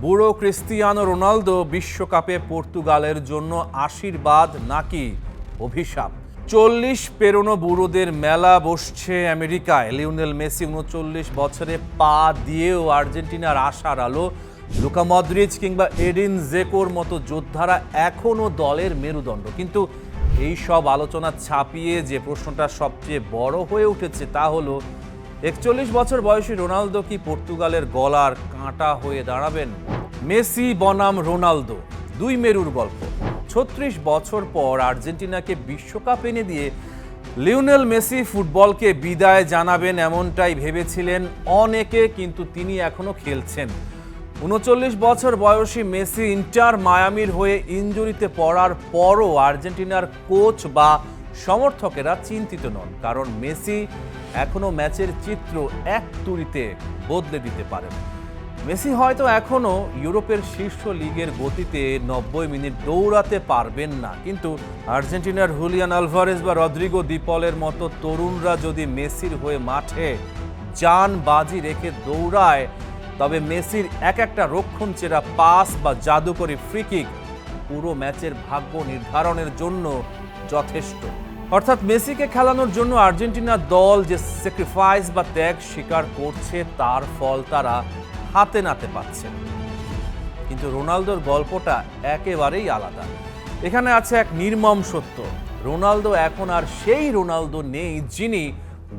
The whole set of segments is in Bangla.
বুড়ো ক্রিস্টিয়ানো রোনালদো বিশ্বকাপে পর্তুগালের জন্য আশীর্বাদ নাকি অভিশাপ? 40 পেরোনো বুড়োদের মেলা বসছে আমেরিকায়। লিওনেল মেসি 39 বছরে পা দিয়েও আর্জেন্টিনার আশার আলো। লুকা মদ্রিচ কিংবা এডিন জেকোর মতো যোদ্ধারা এখনও দলের মেরুদণ্ড। কিন্তু এই সব আলোচনা ছাপিয়ে যে প্রশ্নটা সবচেয়ে বড় হয়ে উঠেছে তা হলো 41 বছর বয়সী রোনালদো কি পর্তুগালের গলার কাঁটা হয়ে দাঁড়াবেন? মেসি বনাম রোনালদো, দুই মেরুর গল্প। 36 বছর পর আর্জেন্টিনাকে বিশ্বকাপ এনে দিয়ে লিওনেল মেসি ফুটবলকে বিদায় জানাবেন এমনটাই ভেবেছিলেন অনেকে, কিন্তু তিনি এখনো খেলছেন। 39 বছর বয়সী মেসি ইন্টার মায়ামির হয়ে ইনজুরিতে পড়ার পরও আর্জেন্টিনার কোচ বা সমর্থকেরা চিন্তিত নন, কারণ মেসি এখনো ম্যাচের চিত্র এক তুড়িতে বদলে দিতে পারেন। মেসি হয়তো এখনো ইউরোপের শীর্ষ লিগের গতিতে 90 মিনিট দৌড়াতে পারবেন না, কিন্তু আর্জেন্টিনার হুলিয়ান আলভারেজ বা রদ্রিগো দি পলের মতো তরুণরা যদি মেসির হয়ে মাঠে জান বাজি রেখে দৌড়ায়, তবে মেসির এক একটা রক্ষণচেরা পাস বা জাদুকরী ফ্রিকিক পুরো ম্যাচের ভাগ্য নির্ধারণের জন্য যথেষ্ট। অর্থাৎ মেসিকে খেলানোর জন্য আর্জেন্টিনা দল যে স্যাক্রিফাইস বা ত্যাগ স্বীকার করছে তার ফল তারা হাতে নাতে পাচ্ছে। কিন্তু রোনালদোর গল্পটা একেবারেই আলাদা। এখানে আছে এক নির্মম সত্য। রোনালদো এখন আর সেই রোনালদো নেই যিনি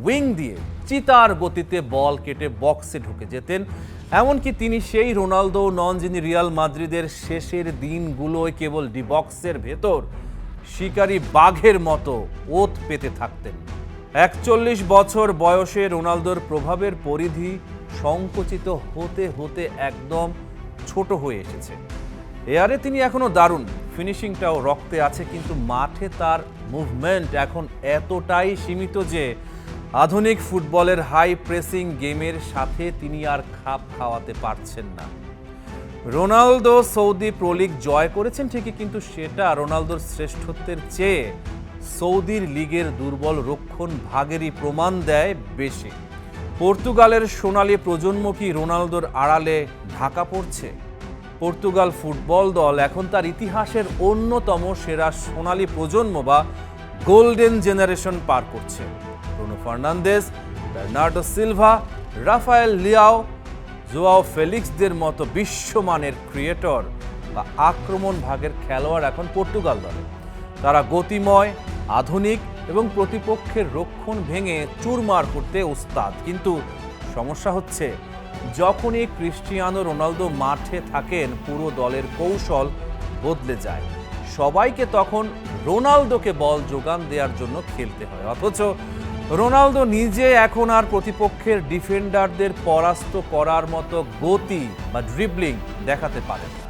উইং দিয়ে চিতার গতিতে বল কেটে বক্সে ঢুকে যেতেন। এমনকি তিনি সেই রোনালদো নন যিনি রিয়াল মাদ্রিদের শেষের দিনগুলোয় কেবল ডি বক্সের ভেতর শিকারী বাঘের মতো ওত পেতে থাকতেন। 41 বছর বয়সে রোনালদোর প্রভাবের পরিধি সংকুচিত হতে হতে একদম ছোট হয়ে এসেছে। এয়ারে তিনি এখনো দারুণ, ফিনিশিংটাও রক্তে আছে, কিন্তু মাঠে তার মুভমেন্ট এখন এতটাই সীমিত যে আধুনিক ফুটবলের হাই প্রেসিং গেমের সাথে তিনি আর খাপ খাওয়াতে পারছেন না। রোনালদো সৌদি প্রো লিগ জয় করেছেন ঠিকই, কিন্তু সেটা রোনালদোর শ্রেষ্ঠত্বের চেয়ে সৌদির লিগের দুর্বল রক্ষণ ভাগেরই প্রমাণ দেয় বেশি। পর্তুগালের সোনালী প্রজন্ম কি রোনালদোর আড়ালে ঢাকা পড়ছে? পর্তুগাল ফুটবল দল এখন তার ইতিহাসের অন্যতম সেরা সোনালী প্রজন্ম বা গোল্ডেন জেনারেশন পার করছে। Bruno Fernandes, Bernardo Silva, Rafael Leao, Joao ফেলিক্সদের মতো বিশ্বমানের ক্রিয়েটর বা আক্রমণ ভাগের খেলোয়াড় এখন পর্তুগাল দলে। তারা গতিময়, আধুনিক এবং প্রতিপক্ষের রক্ষণ ভেঙে চুরমার করতে ওস্তাদ। কিন্তু সমস্যা হচ্ছে, যখনই ক্রিস্টিয়ানো রোনালদো মাঠে থাকেন পুরো দলের কৌশল বদলে যায়। সবাইকে তখন রোনালদোকে বল যোগান দেওয়ার জন্য খেলতে হয়, অথচ রোনালদো নিজে এখন আর প্রতিপক্ষের ডিফেন্ডারদের পরাস্ত করার মতো গতি বা ড্রিবলিং দেখাতে পারেন না।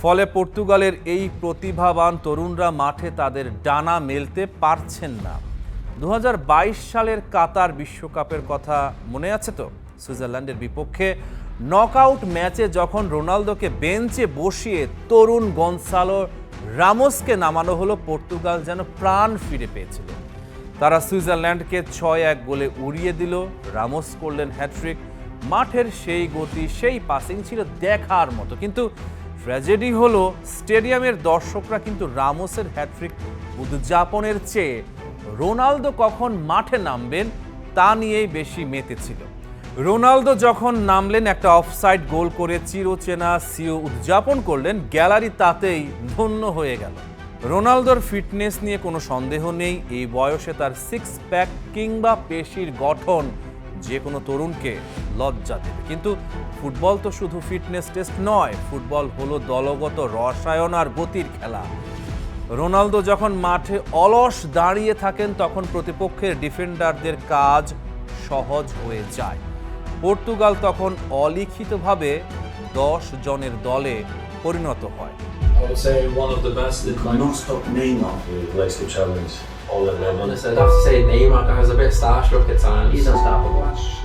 ফলে পর্তুগালের এই প্রতিভাবান তরুণরা মাঠে তাদের ডানা মেলতে পারছেন না। 2022 সালের কাতার বিশ্বকাপের কথা মনে আছে তো? সুইজারল্যান্ডের বিপক্ষে নকআউট ম্যাচে যখন রোনালদোকে বেঞ্চে বসিয়ে তরুণ গনসালো রামোসকে নামানো হলো, পর্তুগাল যেন প্রাণ ফিরে পেয়েছিল। তারা সুইজারল্যান্ডকে 6-1 গোলে উড়িয়ে দিল। রামোস করলেন হ্যাট্রিক। মাঠের সেই গতি, সেই পাসিং ছিল দেখার মতো, কিন্তু ট্র্যাজেডি হলো স্টেডিয়ামের দর্শকরা কিন্তু রামোসের হ্যাট্রিক উদযাপনের চেয়ে রোনালদো কখন মাঠে নামবেন তা নিয়েই বেশি মেতেছিল। রোনালদো যখন নামলেন, একটা অফসাইড গোল করে চিরচেনা সিও উদযাপন করলেন, গ্যালারি তাতেই ধন্য হয়ে গেল। রোনালদোর ফিটনেস নিয়ে কোনো সন্দেহ নেই। এই বয়সে তার সিক্স প্যাক কিংবা পেশির গঠন যে কোনো তরুণকে লজ্জা দেবে। কিন্তু ফুটবল তো শুধু ফিটনেস টেস্ট নয়, ফুটবল হলো দলগত রসায়ন আর গতির খেলা। রোনালদো যখন মাঠে অলস দাঁড়িয়ে থাকেন, তখন প্রতিপক্ষের ডিফেন্ডারদের কাজ সহজ হয়ে যায়। পর্তুগাল তখন অলিখিতভাবে 10 জনের দলে পরিণত হয়। I would say one of the best. Can not stop Neymar who likes to challenge all the level. Honestly, I'd have to say Neymar has a bit starstruck at times. He's unstoppable.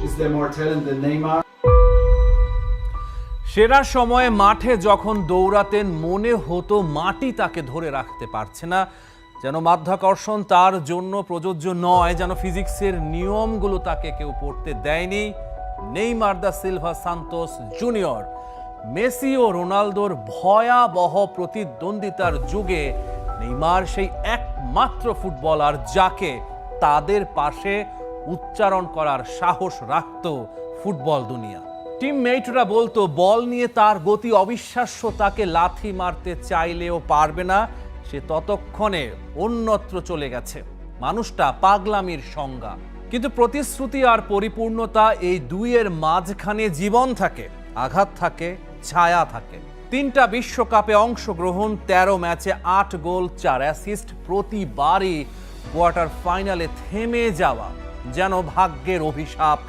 Is there more talent than Neymar? সেরা সময়ে মাঠে যখন দৌড়াতেন মনে হতো মাটি তাকে ধরে রাখতে পারছে না, যেন মাধ্যাকর্ষণ তার জন্য প্রযোজ্য নয়, যেন ফিজিক্সের নিয়মগুলো তাকে কেউ পড়তে দেয়নি। Neymar da Silva Santos Junior Messi ও রোনালদোর ভয়াবহ প্রতিদ্বন্দ্বিতার যুগে নেইমার সেই একমাত্র ফুটবলার যাকে তাদের পাশে উচ্চারণ করার সাহস রাখত ফুটবল দুনিয়া। টিমমেটরা বলতো বল নিয়ে তার গতি অবিশ্বাস্য, তাকে লাথি মারতে চাইলেও পারবে না, সে ততক্ষণে অন্যত্র চলে গেছে। মানুষটা পাগলামির সংজ্ঞা। কিন্তু প্রতিশ্রুতি আর পরিপূর্ণতা এই দুইয়ের মাঝখানে জীবন থাকে, আঘাত থাকে, ছায়া থাকে। 3টা বিশ্বকাপে অংশগ্রহণ, 13 ম্যাচে 8 গোল 4 অ্যাসিস্ট, প্রতিবারই কোয়ার্টার ফাইনালে থেমে যাওয়া যেন ভাগ্যের অভিশাপ।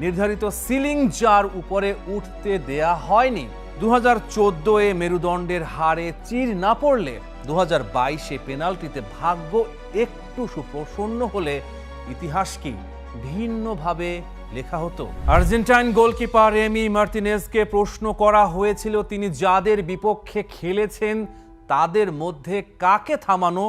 নির্ধারিত সিলিং যার উপরে উঠতে দেয়া হয়নি। 2014-এ মেরুদণ্ডের হারে চির না পড়লে 2022-এ পেনাল্টিতে ভাগ্য একটু সুপ্রসন্ন হলে ইতিহাস কি ভিন্নভাবে লেখা হতো? আর্জেন্টাইন গোলকিপার এমি মার্টিনেজকে প্রশ্ন করা হয়েছিল তিনি যাদের বিপক্ষে খেলেছেন তাদের মধ্যে কাকে থামানো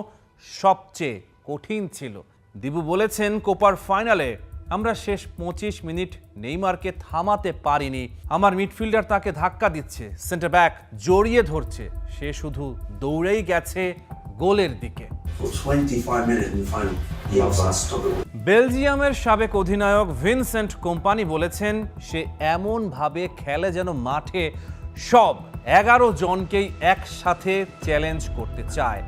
সবচেয়ে কঠিন ছিল। দিবু বলেছেন, কোপার ফাইনালে আমরা শেষ 25 মিনিট নেইমারকে থামাতে পারিনি। আমার মিডফিল্ডার তাকে ধাক্কা দিচ্ছে, সেন্টার ব্যাক জড়িয়ে ধরছে, সে শুধু দৌড়েই গেছে গোলের দিকে। For 25 minutes in the final, he was unstoppable. বেলজিয়ামের সাবেক অধিনায়ক ভিনসেন্ট কোম্পানি বলেছেন, সে এমন ভাবে খেলে যেন মাঠে সব 11 জনকেই একসাথে চ্যালেঞ্জ করতে চায়,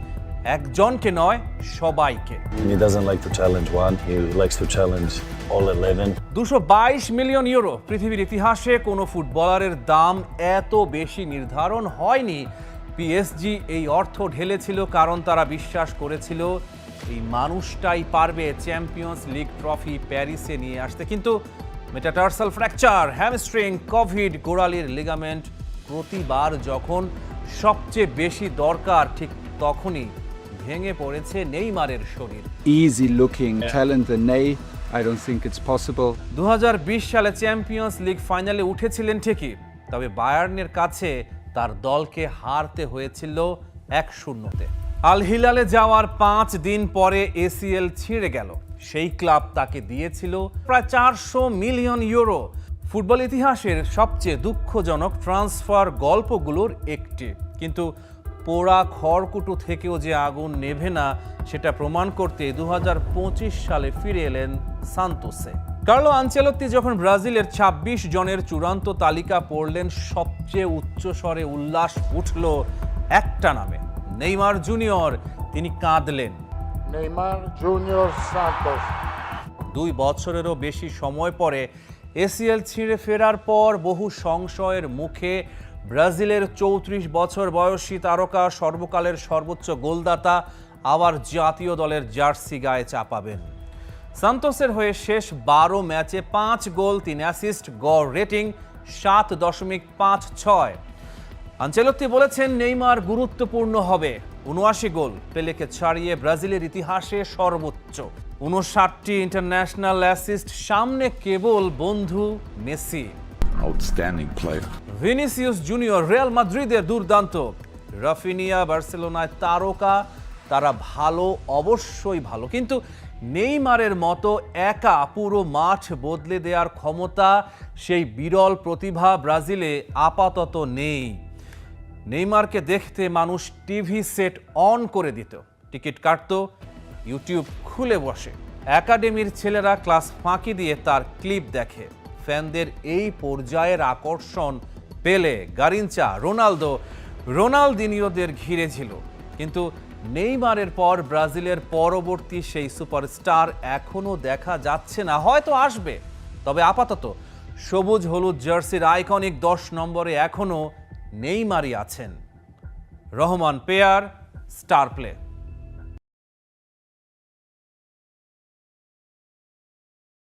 একজনকে নয় সবাইকে। He doesn't like to challenge one, he likes to challenge all 11. 222 million euro, পৃথিবীর ইতিহাসে কোনো ফুটবলারের দাম এত বেশি নির্ধারণ হয়নি। পিএসজি এই অর্থ ঢেলেছিল কারণ তারা বিশ্বাস করেছিল এই মানুষটাই পারবে চ্যাম্পিয়ন্স লিগ ট্রফি প্যারিসে নিয়ে আসতে। কিন্তু মেটাটার্সাল ফ্র্যাকচার, হ্যামস্ট্রিং, কোভিড, গোড়ালির লিগামেন্ট, প্রতিবার যখন সবচেয়ে বেশি দরকার ঠিক তখনই ভেঙে পড়েছে নেইমারের শরীর। Easy looking talent than Ney. I don't think it's possible. 2020 সালে চ্যাম্পিয়ন্স লিগ ফাইনালে উঠেছিলেন ঠিকই, তবে বায়ার্নের কাছে তার দলকে হারতে হয়েছিল 1-0-তে। আল হিলালে যাওয়ার 5 দিন পরে এসিএল ছিঁড়ে গেল। সেই ক্লাব তাকে দিয়েছিল প্রায় 400 মিলিয়ন ইউরো। ফুটবল ইতিহাসের সবচেয়ে দুঃখজনক ট্রান্সফার গল্পগুলোর একটি। কিন্তু পোড়া খড়কুটো থেকেও যে আগুন নেভে না সেটা প্রমাণ করতে 2025 সালে ফিরে এলেন সান্তোসে। কার্লো আনচেলত্তি যখন ব্রাজিলের 26 জনের চূড়ান্ত তালিকা পড়লেন, সবচেয়ে উচ্চস্বরে উল্লাস উঠল একটা নামে, নেইমার জুনিয়র। তিনি কাঁদলেন। Neymar Junior Santos. 2 বছরেরও বেশি সময় পরে এসিএল ছিঁড়ে ফেরার পর বহু সংশয়ের মুখে ব্রাজিলের 34 বছর বয়সী তারকা, সর্বকালের সর্বোচ্চ গোলদাতা আবার জাতীয় দলের জার্সি গায়ে চাপাবেন। সান্তোসের হয়ে শেষ 12 ম্যাচে 5 গোল 3 অ্যাসিস্ট, গড় রেটিং 7.56। আনচেলত্তি বলেছেন নেইমার গুরুত্বপূর্ণ হবে। 79 গোল, পেলেকে ছাড়িয়ে ব্রাজিলের ইতিহাসে সর্বোচ্চ। 59টি ইন্টারন্যাশনাল অ্যাসিস্ট, সামনে কেবল বন্ধু Messi. Outstanding player. Vinicius junior Real মাদ্রিদের দুর্দান্ত, রাফিনিয়া বার্সেলোনায় তারকা, তারা ভালো, অবশ্যই ভালো, কিন্তু নেইমারের মতো একা পুরো মাঠ বদলে দেওয়ার ক্ষমতা, সেই বিরল প্রতিভা ব্রাজিলে আপাতত নেই। নেইমারকে দেখতে মানুষ টিভি সেট অন করে দিত, টিকিট কাটত, ইউটিউব খুলে বসে। একাডেমির ছেলেরা ক্লাস ফাঁকি দিয়ে তার ক্লিপ দেখে। ফ্যানদের এই পর্যায়ের আকর্ষণ পেলে, গারিনচা, রোনালদিনিওদের ঘিরে ছিল। কিন্তু নেইমারের পর ব্রাজিলের পরবর্তী সেই সুপারস্টার এখনো দেখা যাচ্ছে না, হয়তো আসবে, তবে আপাতত সবুজ হলুদ জার্সির আইকনিক 10 নম্বরে এখনো নেইমারই আছেন। Rahman pair, star play.